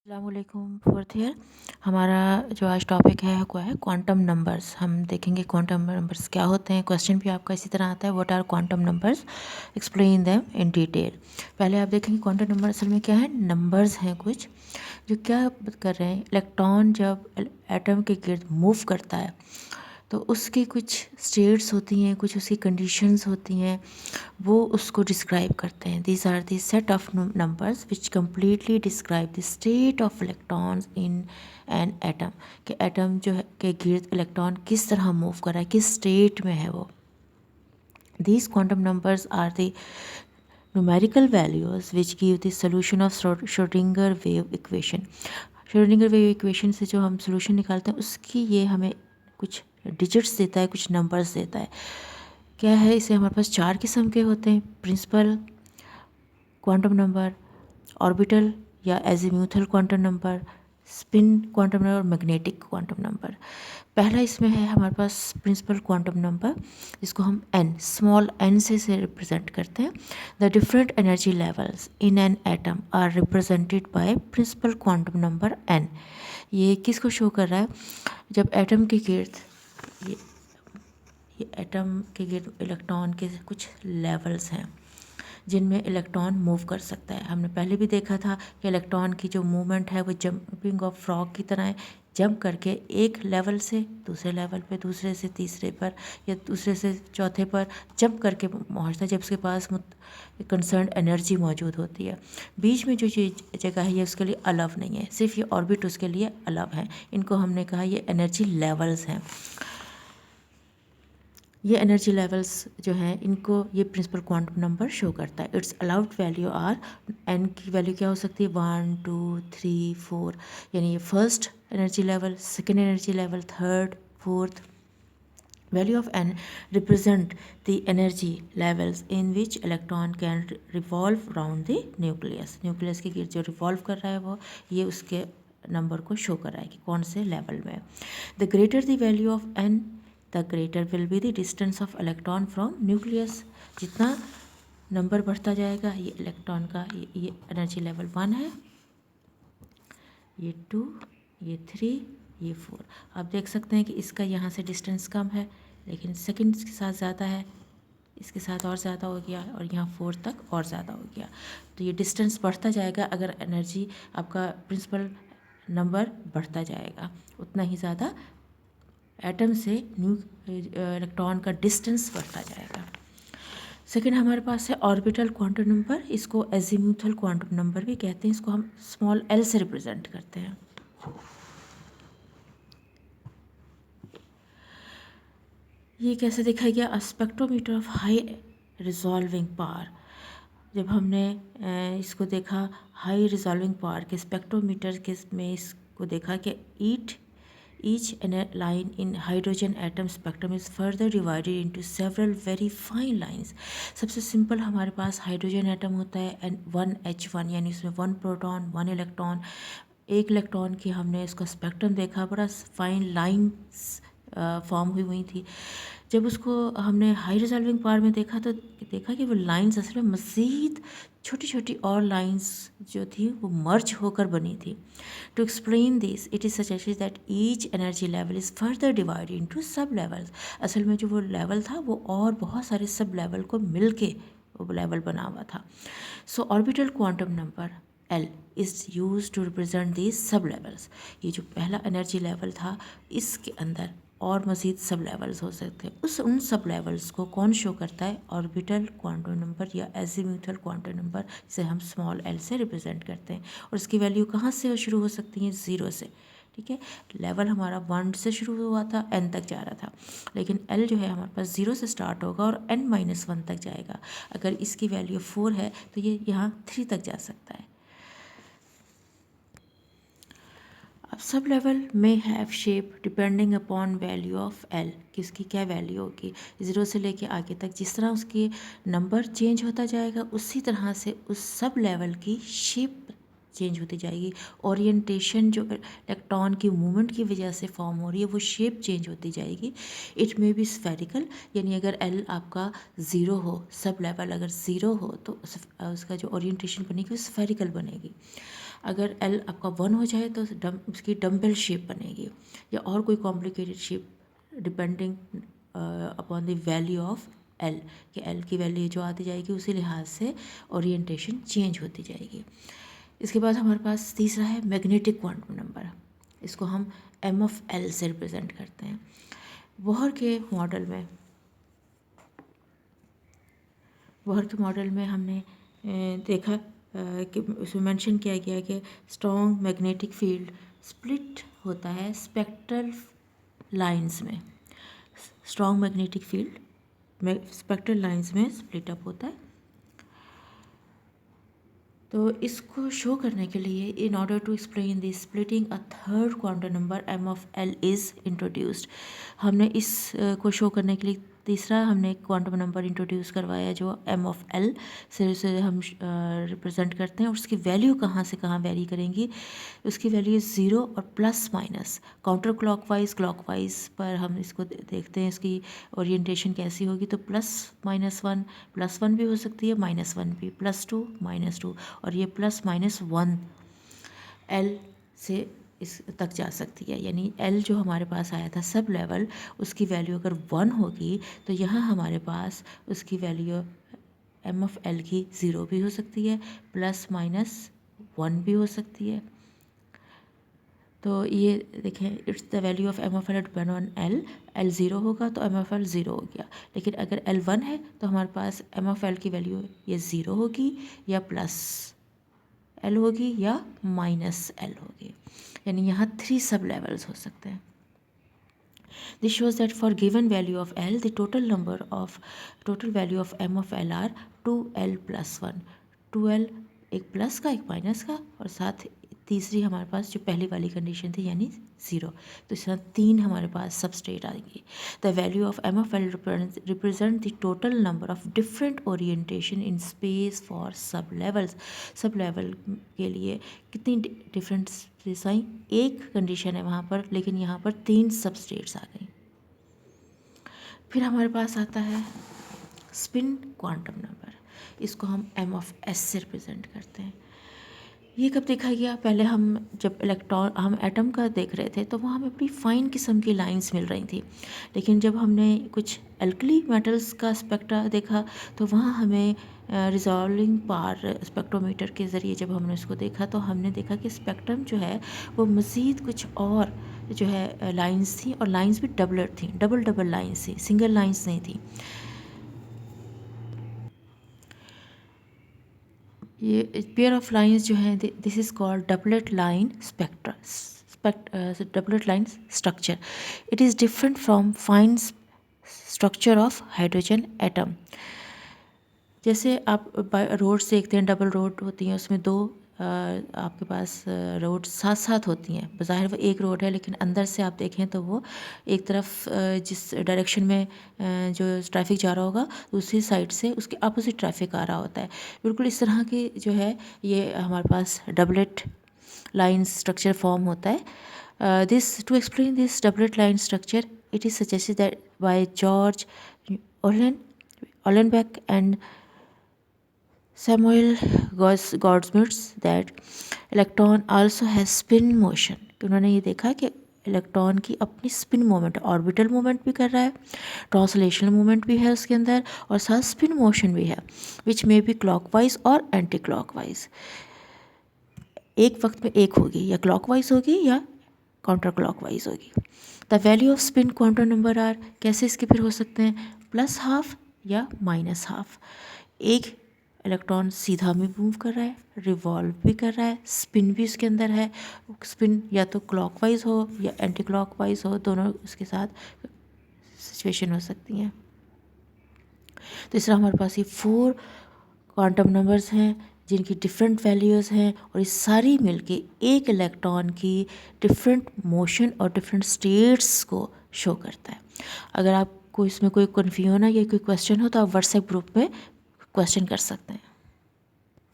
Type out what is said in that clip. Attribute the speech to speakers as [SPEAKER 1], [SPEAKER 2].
[SPEAKER 1] अस्सलामुअलैकुम fourth year. हमारा जो आज टॉपिक है वो है क्वांटम नंबर्स। हम देखेंगे क्वांटम नंबर्स क्या होते हैं। क्वेश्चन भी आपका इसी तरह आता है, what are quantum numbers, explain them in detail. पहले आप देखेंगे क्वांटम नंबर असल में क्या है। नंबर्स हैं कुछ जो क्या कर रहे हैं, इलेक्ट्रॉन जब एटम के गिर्द मूव करता है तो उसकी कुछ स्टेट्स होती हैं, कुछ उसकी कंडीशंस होती हैं, वो उसको डिस्क्राइब करते हैं। These are the set of numbers which completely describe the state of electrons in an atom. कि एटम जो है के गिर्द इलेक्ट्रॉन किस तरह मूव कर रहा है, किस स्टेट में है वो। These quantum numbers are the numerical values which give the solution of Schrödinger wave equation। Schrödinger wave equation से जो हम solution निकालते हैं उसकी ये हमें कुछ digits देता है, कुछ numbers देता है। क्या है, इसे हमारे पास 4 किस्म के होते हैं। प्रिंसिपल क्वांटम नंबर, ऑर्बिटल या azimuthal quantum number, spin quantum number और मैग्नेटिक क्वांटम नंबर। पहला इसमें है हमारे पास प्रिंसिपल क्वांटम नंबर, जिसको हम एन, स्मॉल एन से रिप्रेजेंट करते हैं। The different energy levels in an atom are represented by principal quantum number n. ये किसको शो कर रहा है, जब एटम के गिर्द ये एटम के गिर्द इलेक्ट्रॉन के कुछ लेवल्स हैं जिनमें इलेक्ट्रॉन मूव कर सकता है। हमने पहले भी देखा था कि इलेक्ट्रॉन की जो मूवमेंट है वो जंपिंग ऑफ फ्रॉग की तरह है, जंप करके एक लेवल से दूसरे लेवल पे, दूसरे से तीसरे पर या दूसरे से चौथे पर जंप करके पहुंचता है जब उसके पास कंसर्न एनर्जी मौजूद होती है। बीच में जो जगह है ये उसके लिए अलाव नहीं है, सिर्फ ये ऑर्बिट उसके लिए अलाव है। इनको हमने कहा ये एनर्जी लेवल्स हैं। ये एनर्जी लेवल्स जो हैं इनको ये प्रिंसिपल क्वांटम नंबर शो करता है। Its allowed value are, n की वैल्यू क्या हो सकती है, 1 2 3 4, यानी ये first energy level, second energy level, third, fourth. Value of n represent the energy levels in which electron can revolve round the nucleus. Nucleus के गिर्द जो रिवॉल्व कर रहा है वो ये उसके नंबर को शो कर रहा है कि कौन से लेवल में। The greater the value of n, the greater will be the distance of electron from nucleus. जितना नंबर बढ़ता जाएगा ये इलेक्ट्रॉन का, ये एनर्जी लेवल 1 है, ये 2, ये 3, ये 4। आप देख सकते हैं कि इसका यहाँ से डिस्टेंस कम है लेकिन सेकंड के साथ ज़्यादा है, इसके साथ और ज़्यादा हो गया और यहाँ 4 तक और ज़्यादा हो गया। तो ये डिस्टेंस बढ़ता जाएगा, अगर एनर्जी आपका प्रिंसिपल नंबर बढ़ता जाएगा उतना ही ज़्यादा एटम से इलेक्ट्रॉन का डिस्टेंस बढ़ता जाएगा। सेकेंड हमारे पास है ऑर्बिटल क्वांटम नंबर, इसको एजीम्यूथल क्वांटम नंबर भी कहते हैं। इसको हम स्मॉल एल से रिप्रेजेंट करते हैं। ये कैसे दिखाया गया, spectrometer of high resolving power. जब हमने इसको देखा हाई रिजॉल्विंग पावर के स्पेक्ट्रोमीटर के में इसको देखा कि each line in hydrogen atom spectrum is further divided into several very fine lines। सबसे सिंपल हमारे पास हाइड्रोजन एटम होता है एंड 1H1, यानी उसमें 1 प्रोटॉन 1 इलेक्ट्रॉन। एक इलेक्ट्रॉन की हमने इसका स्पेक्ट्रम देखा, बड़ा फाइन लाइन्स फॉर्म हुई थी। जब उसको हमने हाई रिजॉल्विंग पावर में देखा तो देखा कि वो लाइंस असल में मज़ीद छोटी छोटी और लाइंस जो थी वो मर्ज होकर बनी थी। To explain this it is suggested that each energy level is further divided into sub levels. असल में जो वो लेवल था वो और बहुत सारे सब लेवल को मिल के वो लेवल बना हुआ था। So orbital quantum number L is use to represent these sub levels. ये जो पहला एनर्जी लेवल था इसके अंदर और मज़ीद सब लेवल्स हो सकते हैं। उन सब लेवल्स को कौन शो करता है, ऑर्बिटल क्वांटम नंबर या एजीम्यूथल क्वांटम नंबर, जिसे हम स्मॉल एल से रिप्रेजेंट करते हैं। और इसकी वैल्यू कहाँ से शुरू हो सकती है, 0 से। ठीक है, लेवल हमारा 1 से शुरू हुआ था, n तक जा रहा था, लेकिन l जो है हमारे पास 0 से स्टार्ट होगा और n-1 तक जाएगा। अगर इसकी वैल्यू 4 है तो ये यहाँ 3 तक जा सकता है। अब सब लेवल में have shape depending upon value of L, कि उसकी क्या वैल्यू होगी 0 से लेके आगे तक। जिस तरह उसकी नंबर चेंज होता जाएगा उसी तरह से उस सब लेवल की शेप चेंज होती जाएगी। ओरिएंटेशन जो इलेक्ट्रॉन की मूवमेंट की वजह से फॉर्म हो रही है वो शेप चेंज होती जाएगी। इट मे बी स्फेरिकल, यानी अगर एल आपका 0 हो, सब लेवल अगर 0 हो तो उसका जो ओरिएंटेशन बनेगी वो स्फेरिकल बनेगी। अगर L आपका 1 हो जाए तो उसकी डम्बल शेप बनेगी या और कोई complicated shape depending upon the value of L, कि L की वैल्यू जो आती जाएगी उसी लिहाज से ओरिएंटेशन चेंज होती जाएगी। इसके बाद हमारे पास तीसरा है मैग्नेटिक क्वांटम नंबर। इसको हम M ऑफ L से रिप्रेजेंट करते हैं। बोहर के मॉडल में हमने देखा कि उसमें मेंशन किया गया कि स्ट्रॉन्ग मैग्नेटिक फील्ड स्प्लिट होता है स्पेक्ट्रल लाइंस में। Strong magnetic field spectral lines में स्प्लिट अप होता है। तो इसको शो करने के लिए in order to explain this splitting a third quantum number M of L is introduced. हमने इस को शो करने के लिए तीसरा हमने क्वांटम नंबर इंट्रोड्यूस करवाया जो M ऑफ L से उसे हम रिप्रेजेंट करते हैं। और उसकी वैल्यू कहाँ से कहाँ वेरी करेंगी, उसकी वैल्यू 0 और प्लस माइनस काउंटर क्लॉकवाइज पर हम इसको देखते हैं इसकी ओरिएंटेशन कैसी होगी। तो +(-1) भी हो सकती है, -1 भी, +2 -2 और ये +-1 L से इस तक जा सकती है। यानी L जो हमारे पास आया था सब लेवल, उसकी वैल्यू अगर 1 होगी तो यहाँ हमारे पास उसकी वैल्यू M ऑफ L की 0 भी हो सकती है, +-1 भी हो सकती है। तो ये देखें, it's the value of M of L depend on L 0 होगा तो M ऑफ L 0 हो गया। लेकिन अगर L 1 है तो हमारे पास M ऑफ L की वैल्यू ये 0 होगी या प्लस L होगी या माइनस L होगी। यानी यहाँ 3 सब लेवल्स हो सकते हैं। This shows that for given value of L, the total value of M of L are 2L plus 1। 2L एक प्लस का एक माइनस का और साथ तीसरी हमारे पास जो पहली वाली कंडीशन थी यानी 0। तो इस तरह 3 हमारे पास सबस्टेट आएंगे। The value of M of L represent the total number of different orientation in space for सब लेवल्स। सब लेवल के लिए कितनी डिफरेंट स्पेस आई, एक कंडीशन है वहाँ पर, लेकिन यहाँ पर 3 सबस्टेट्स आ गई। फिर हमारे पास आता है स्पिन क्वांटम नंबर। इसको हम M ऑफ S से रिप्रेजेंट करते हैं। ये कब देखा गया, पहले जब हम एटम का देख रहे थे तो वहाँ हमें बड़ी फाइन किस्म की लाइंस मिल रही थी। लेकिन जब हमने कुछ एल्कली मेटल्स का स्पेक्ट्रा देखा तो वहाँ हमें रिजॉल्विंग पावर स्पेक्ट्रोमीटर के ज़रिए जब हमने उसको देखा तो हमने देखा कि स्पेक्ट्रम जो है वो मज़ीद कुछ और जो है लाइंस थी, और लाइंस भी डबलर थी, डबल लाइंस थी, सिंगल लाइंस नहीं थी। ये पेयर ऑफ लाइंस जो हैं this is called doublet line doublet line structure. It is different from fine structure of hydrogen atom. जैसे आप रोड्स देखते हैं, डबल रोड होती हैं, उसमें 2 आपके पास रोड साथ साथ होती हैं। बज़ाहिर वो एक रोड है लेकिन अंदर से आप देखें तो वो एक तरफ जिस डायरेक्शन में जो ट्रैफिक जा रहा होगा दूसरी साइड से उसके अपोजिट ट्रैफिक आ रहा होता है। बिल्कुल इस तरह की जो है ये हमारे पास डबलेट लाइन स्ट्रक्चर फॉर्म होता है। To explain this doublet line structure it is suggested that by George Uhlenbeck and Samuel Goudsmit that electron also has spin motion। उन्होंने ये देखा कि इलेक्ट्रॉन की अपनी स्पिन मोमेंट, ऑर्बिटल मोमेंट भी कर रहा है, ट्रांसलेशनल मोमेंट भी है उसके अंदर, और साथ स्पिन मोशन भी है विच मे बी क्लॉकवाइज और एंटी क्लॉकवाइज। एक वक्त में एक होगी, या क्लॉकवाइज होगी या काउंटर क्लॉकवाइज होगी। The value of spin quantum number are, कैसे इसके फिर हो सकते हैं, +½ या -½ एक इलेक्ट्रॉन सीधा भी मूव कर रहा है, रिवॉल्व भी कर रहा है, स्पिन भी उसके अंदर है। स्पिन या तो क्लॉकवाइज हो या एंटी क्लॉकवाइज हो, दोनों उसके साथ सिचुएशन हो सकती हैं। तो इस तरह हमारे पास ये 4 क्वांटम नंबर्स हैं जिनकी डिफरेंट वैल्यूज़ हैं, और ये सारी मिलके एक इलेक्ट्रॉन की डिफरेंट मोशन और डिफरेंट स्टेट्स को शो करता है। अगर आपको इसमें कोई कन्फ्यूजन है या कोई क्वेश्चन हो तो आप व्हाट्सएप ग्रुप में क्वेश्चन कर सकते हैं।